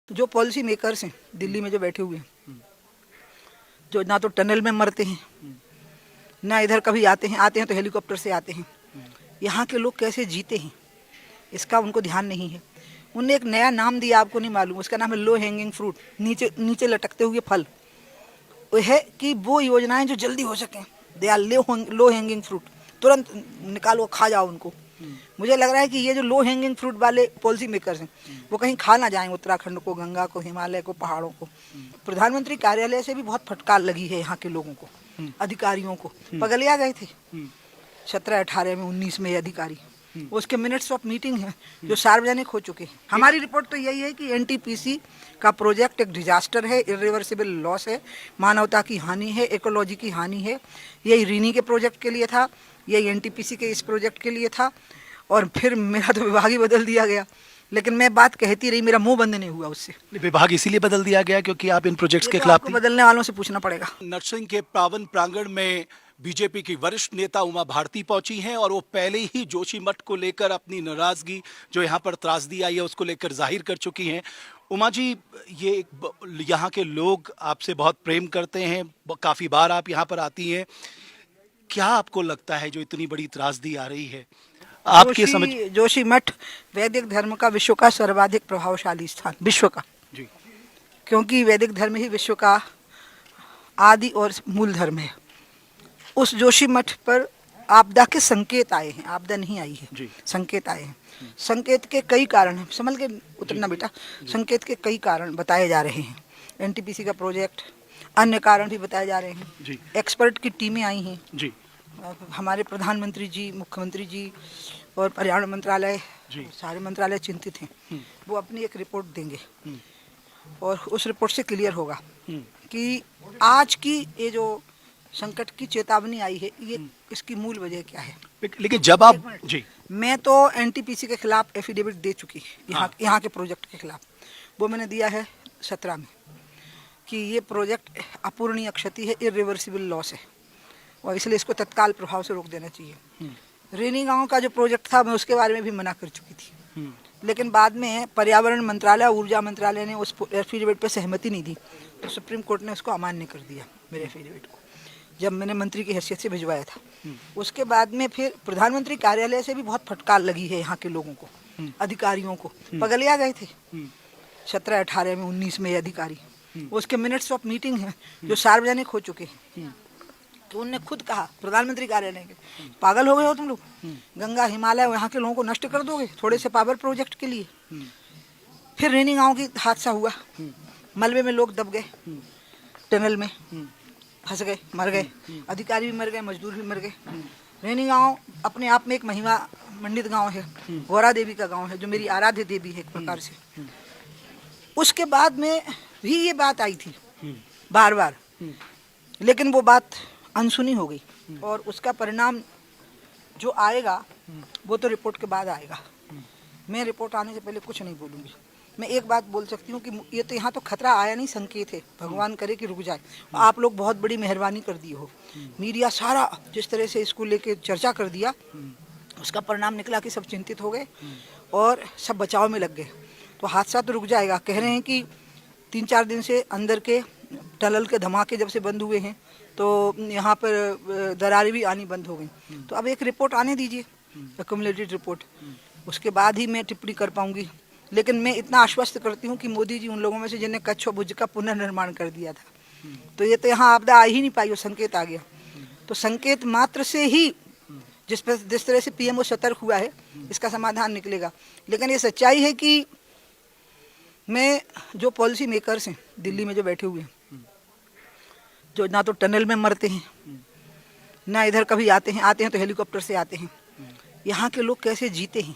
जो policy makers हैं दिल्ली में जो बैठे हुए हैं, जो ना तो टनल में मरते हैं, ना इधर कभी आते हैं तो हेलीकॉप्टर से आते हैं। यहाँ के लोग कैसे जीते हैं इसका उनको ध्यान नहीं है। उनने एक नया नाम दिया, आपको नहीं मालूम, उसका नाम है लो हैंगिंग फ्रूट, नीचे नीचे लटकते हुए फल। वो है कि वो योजनाएं जो जल्दी हो सकें, they are low hanging fruit, तुरंत निकालो खा जाओ उनको। मुझे लग रहा है कि ये जो लो हैंगिंग फ्रूट वाले पॉलिसी मेकर्स हैं वो कहीं खा ना जाएं उत्तराखंड को, गंगा को, हिमालय को, पहाड़ों को। प्रधानमंत्री कार्यालय से भी बहुत फटकार लगी है यहाँ के लोगों को, अधिकारियों को। पगलिया गए थे 17, 18 में, 19 में ये अधिकारी, उसके मिनट्स ऑफ मीटिंग है जो सार्वजनिक हो चुके हैं। हमारी रिपोर्ट तो यही है कि एनटीपीसी का प्रोजेक्ट एक डिजास्टर है, इरिवर्सिबल लॉस है, मानवता की हानि है, इकोलॉजी की हानि है। यही रीनी के प्रोजेक्ट के लिए था, यही एनटीपीसी के इस प्रोजेक्ट के लिए था, और फिर मेरा तो विभाग ही बदल दिया गया। लेकिन मैं बात कहती रही, मेरा मुंह बंद नहीं हुआ उससे। विभाग इसीलिए बदल दिया गया क्योंकि आप इन प्रोजेक्ट्स के खिलाफ थी। बदलने वालों से पूछना पड़ेगा। नरसिंह के पावन प्रांगण में बीजेपी की वरिष्ठ नेता उमा भारती पहुंची हैं और वो पहले ही जोशीमठ को लेकर अपनी नाराजगी जो यहाँ पर त्रासदी आई है उसको लेकर जाहिर कर चुकी हैं। उमा जी, ये यहाँ के लोग आपसे बहुत प्रेम करते हैं, काफी बार आप यहाँ पर आती हैं, क्या आपको लगता है जो इतनी बड़ी त्रासदी आ रही है आपके समझ? जोशीमठ वैदिक धर्म का विश्व का सर्वाधिक प्रभावशाली स्थान, विश्व का जी, क्योंकि वैदिक धर्म ही विश्व का आदि और मूल धर्म है। उस जोशीमठ पर आपदा के संकेत आए हैं, आपदा नहीं आई है जी। संकेत आए हैं। संकेत के कई कारण हैं, संभल के उतरना बेटा। संकेत के कई कारण बताए जा रहे हैं, एनटीपीसी का प्रोजेक्ट, अन्य कारण भी बताए जा रहे हैं जी। एक्सपर्ट की टीमें आई हैं जी। हमारे प्रधानमंत्री जी, मुख्यमंत्री जी और पर्यावरण मंत्रालय, सारे मंत्रालय चिंतित हैं। वो अपनी एक रिपोर्ट देंगे और उस रिपोर्ट से क्लियर होगा कि आज की ये जो संकट की चेतावनी आई है, ये इसकी मूल वजह क्या है। लेकिन जब आप जी, मैं तो एनटीपीसी के खिलाफ एफिडेविट दे चुकी यहाँ के प्रोजेक्ट के खिलाफ। वो मैंने दिया है 17 में कि ये प्रोजेक्ट अपूरणीय क्षति है, इरिवर्सिबल लॉस है, और इसलिए इसको तत्काल प्रभाव से रोक देना चाहिए। रेनी गांव का जो प्रोजेक्ट था मैं उसके बारे में भी मना कर चुकी थी, लेकिन बाद में पर्यावरण मंत्रालय, ऊर्जा मंत्रालय ने उस एफिडेविट पर सहमति नहीं दी, तो सुप्रीम कोर्ट ने उसको अमान्य कर दिया मेरे एफिडेविट को, जब मैंने मंत्री की हैसियत से भिजवाया था। उसके बाद में फिर प्रधानमंत्री कार्यालय से भी बहुत फटकार लगी है यहाँ के लोगों को, अधिकारियों को। पगलिया गए थे 17, 18 में, 19 में ये अधिकारी, उसके मिनट्स ऑफ मीटिंग है जो सार्वजनिक हो चुके हैं। तो उनने खुद कहा, प्रधानमंत्री कार्यालय के, पागल हो गए हो तुम लोग, गंगा हिमालय यहाँ के लोगों को नष्ट कर दोगे थोड़े से पावर प्रोजेक्ट के लिए। फिर रेनी गांव की हादसा हुआ, मलबे में लोग दब गए, टनल में फंस गए, मर गए, अधिकारी भी मर गए, मजदूर भी मर गए। रेनी गांव अपने आप में एक महिमा मंडित गांव है, गौरा देवी का गांव है, जो मेरी आराध्य देवी है एक प्रकार से। उसके बाद में भी ये बात आई थी बार बार, लेकिन वो बात अनसुनी हो गई, और उसका परिणाम जो आएगा वो तो रिपोर्ट के बाद आएगा। मैं रिपोर्ट आने से पहले कुछ नहीं बोलूँगी। मैं एक बात बोल सकती हूँ कि ये तो यहाँ तो खतरा आया नहीं, संकेत है, भगवान करे कि रुक जाए। आप लोग बहुत बड़ी मेहरबानी कर दी हो, मीडिया सारा जिस तरह से इसको लेके चर्चा कर दिया, उसका परिणाम निकला कि सब चिंतित हो गए और सब बचाव में लग गए। तो हादसा तो रुक जाएगा। कह रहे हैं कि 3-4 दिन से अंदर के टनल के धमाके जब से बंद हुए हैं तो यहाँ पर दरारें भी आनी बंद हो गई। तो अब एक रिपोर्ट आने दीजिए, एक्यूमुलेटेड रिपोर्ट, उसके बाद ही मैं टिप्पणी कर पाऊंगी। लेकिन मैं इतना आश्वस्त करती हूँ कि मोदी जी उन लोगों में से जिन्हें कच्छ और भुज का पुनर्निर्माण कर दिया था, तो ये तो यहाँ आपदा आ ही नहीं पाई, वो संकेत आ गया। तो संकेत मात्र से ही जिस तरह से पीएमओ सतर्क हुआ है, इसका समाधान निकलेगा। लेकिन ये सच्चाई है कि मैं जो पॉलिसी मेकर्स हैं दिल्ली में जो बैठे हुए हैं, जो ना तो टनल में मरते हैं, ना इधर कभी आते हैं तो हेलीकॉप्टर से आते हैं, यहाँ के लोग कैसे जीते हैं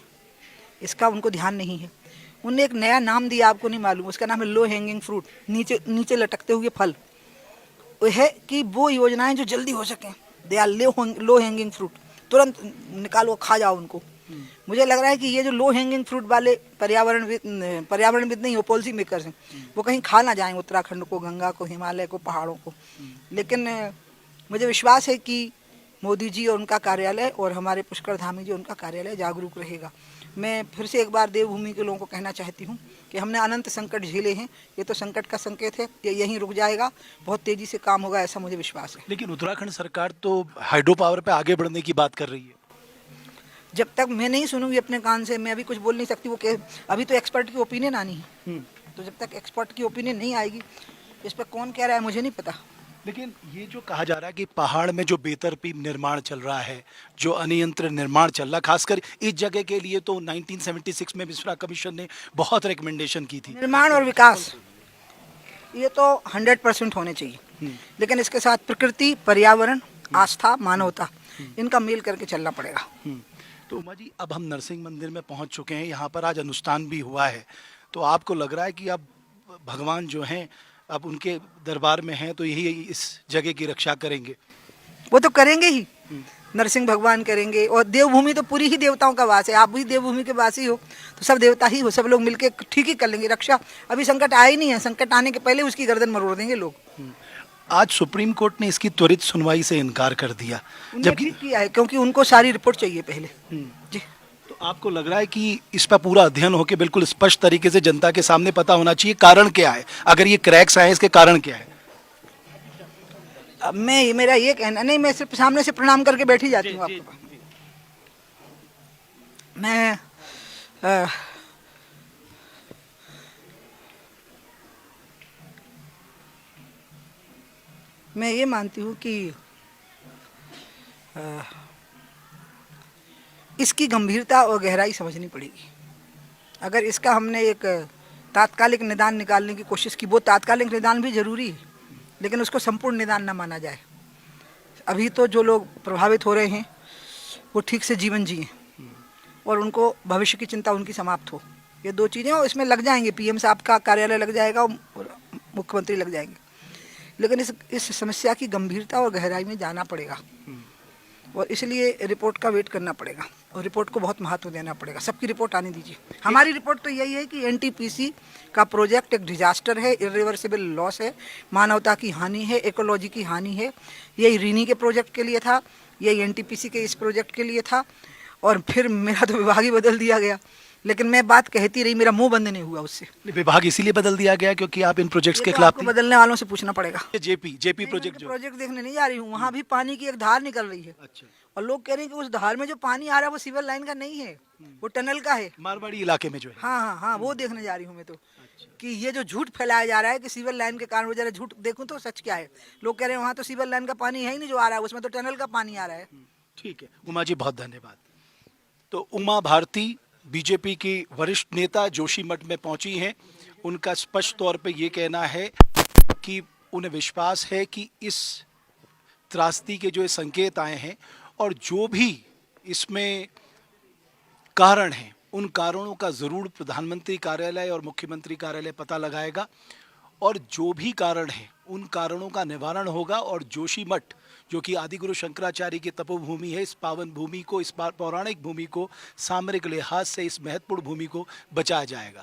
इसका उनको ध्यान नहीं है। उनने एक नया नाम दिया, आपको नहीं मालूम, उसका नाम है लो हैंगिंग फ्रूट, नीचे नीचे लटकते हुए फल। वो है कि वो योजनाएं जो जल्दी हो सकें, they are low hanging fruit, तुरंत निकालो खा जाओ उनको। मुझे लग रहा है कि ये जो लो हैंगिंग फ्रूट वाले पर्यावरणविद नहीं, वो पॉलिसी मेकर्स हैं, वो कहीं खा ना जाएं उत्तराखंड को, गंगा को, हिमालय को, पहाड़ों को। लेकिन मुझे विश्वास है कि मोदी जी और उनका कार्यालय और हमारे पुष्कर धामी जी उनका कार्यालय जागरूक रहेगा। मैं फिर से एक बार देवभूमि के लोगों को कहना चाहती हूँ कि हमने अनंत संकट झेले हैं, ये तो संकट का संकेत है, ये यहीं रुक जाएगा, बहुत तेजी से काम होगा, ऐसा मुझे विश्वास है। लेकिन उत्तराखंड सरकार तो हाइड्रो पावर पे आगे बढ़ने की बात कर रही है। जब तक मैं नहीं सुनूंगी अपने कान से, मैं अभी कुछ बोल नहीं सकती। अभी तो एक्सपर्ट की ओपिनियन आनी है, तो जब तक एक्सपर्ट की ओपिनियन नहीं आएगी, इस पर कौन कह रहा है मुझे नहीं पता। लेकिन ये जो कहा जा रहा है कि पहाड़ में जो बेतरतीब निर्माण चल रहा है, जो अनियंत्रित निर्माण चल रहा है, खासकर इस जगह के लिए तो 1976 में मिश्रा कमीशन ने बहुत रिकमेंडेशन की थी। निर्माण और विकास ये तो 100% होने चाहिए, लेकिन इसके साथ प्रकृति, पर्यावरण, आस्था, मानवता, इनका मेल करके चलना पड़ेगा। तो उमा जी, अब हम नरसिंह मंदिर में पहुंच चुके हैं, यहाँ पर आज अनुष्ठान भी हुआ है, तो आपको लग रहा है कि अब भगवान जो हैं अब उनके दरबार में हैं, तो यही इस जगह की रक्षा करेंगे? वो तो करेंगे ही, नरसिंह भगवान करेंगे। और देवभूमि तो पूरी ही देवताओं का वास है, आप भी देवभूमि के वासी हो, तो सब देवता ही हो, सब लोग मिलके ठीक ही कर लेंगे रक्षा। अभी संकट आया ही नहीं है, संकट आने के पहले उसकी गर्दन मरोड़ देंगे लोग। आज सुप्रीम कोर्ट ने इसकी त्वरित सुनवाई से इनकार कर दिया, जबकि ठीक किया है, क्योंकि उनको सारी रिपोर्ट चाहिए पहले। जी, तो आपको लग रहा है कि इस पर पूरा अध्ययन होकर बिल्कुल स्पष्ट तरीके से जनता के सामने पता होना चाहिए कारण क्या है, अगर ये क्रैक्स आए इसके कारण क्या है? अब मेरा ये कहना नहीं, मैं सिर्फ सामने से प्रणाम करके बैठी जाती हूँ आपको। मैं ये मानती हूँ कि इसकी गंभीरता और गहराई समझनी पड़ेगी। अगर इसका हमने एक तात्कालिक निदान निकालने की कोशिश की, वो तात्कालिक निदान भी जरूरी है, लेकिन उसको संपूर्ण निदान ना माना जाए। अभी तो जो लोग प्रभावित हो रहे हैं वो ठीक से जीवन जिए और उनको भविष्य की चिंता उनकी समाप्त हो, ये दो चीज़ें। और इसमें लग जाएंगे, पीएम साहब का कार्यालय लग जाएगा और मुख्यमंत्री लग जाएंगे, लेकिन इस समस्या की गंभीरता और गहराई में जाना पड़ेगा और इसलिए रिपोर्ट का वेट करना पड़ेगा और रिपोर्ट को बहुत महत्व देना पड़ेगा। सबकी रिपोर्ट आने दीजिए। हमारी रिपोर्ट तो यही है कि एनटीपीसी का प्रोजेक्ट एक डिजास्टर है, इरिवर्सिबल लॉस है, मानवता की हानि है, इकोलॉजी की हानि है। यही रीनी के प्रोजेक्ट के लिए था, यही एनटीपीसी के इस प्रोजेक्ट के लिए था, और फिर मेरा तो विभाग ही बदल दिया गया, लेकिन मैं बात कहती रही, मेरा मुंह बंद नहीं हुआ उससे। विभाग इसीलिए बदल दिया गया क्योंकि आप इन प्रोजेक्ट्स के खिलाफ थी? बदलने वालों से पूछना पड़ेगा। जेपी प्रोजेक्ट प्रोजेक्ट देखने नहीं जा रही हूँ, वहाँ भी पानी की एक धार निकल रही है। अच्छा। और लोग कह रहे हैं कि उस धार में जो पानी आ रहा है वो सिविल लाइन का नहीं है, वो टनल का है, मारवाड़ी इलाके में जो है। हाँ हाँ हाँ, वो देखने जा रही हूँ मैं तो। कि ये जो झूठ फैलाया जा रहा है कि सिविल लाइन के कारण, वो जरा झूठ देखूं तो सच क्या है। लोग कह रहे हैं वहाँ तो सिविल लाइन का पानी है ही नहीं जो आ रहा है, उसमें तो टनल का पानी आ रहा है। ठीक है उमा जी, बहुत धन्यवाद। तो उमा भारती बीजेपी की वरिष्ठ नेता जोशीमठ में पहुंची हैं। उनका स्पष्ट तौर पे ये कहना है कि उन्हें विश्वास है कि इस त्रासदी के जो संकेत आए हैं और जो भी इसमें कारण हैं, उन कारणों का ज़रूर प्रधानमंत्री कार्यालय और मुख्यमंत्री कार्यालय पता लगाएगा और जो भी कारण हैं उन कारणों का निवारण होगा और जोशीमठ जो कि आदिगुरु शंकराचार्य की तपोभूमि है, इस पावन भूमि को, इस पौराणिक भूमि को, सामरिक लिहाज से इस महत्वपूर्ण भूमि को बचाया जाएगा।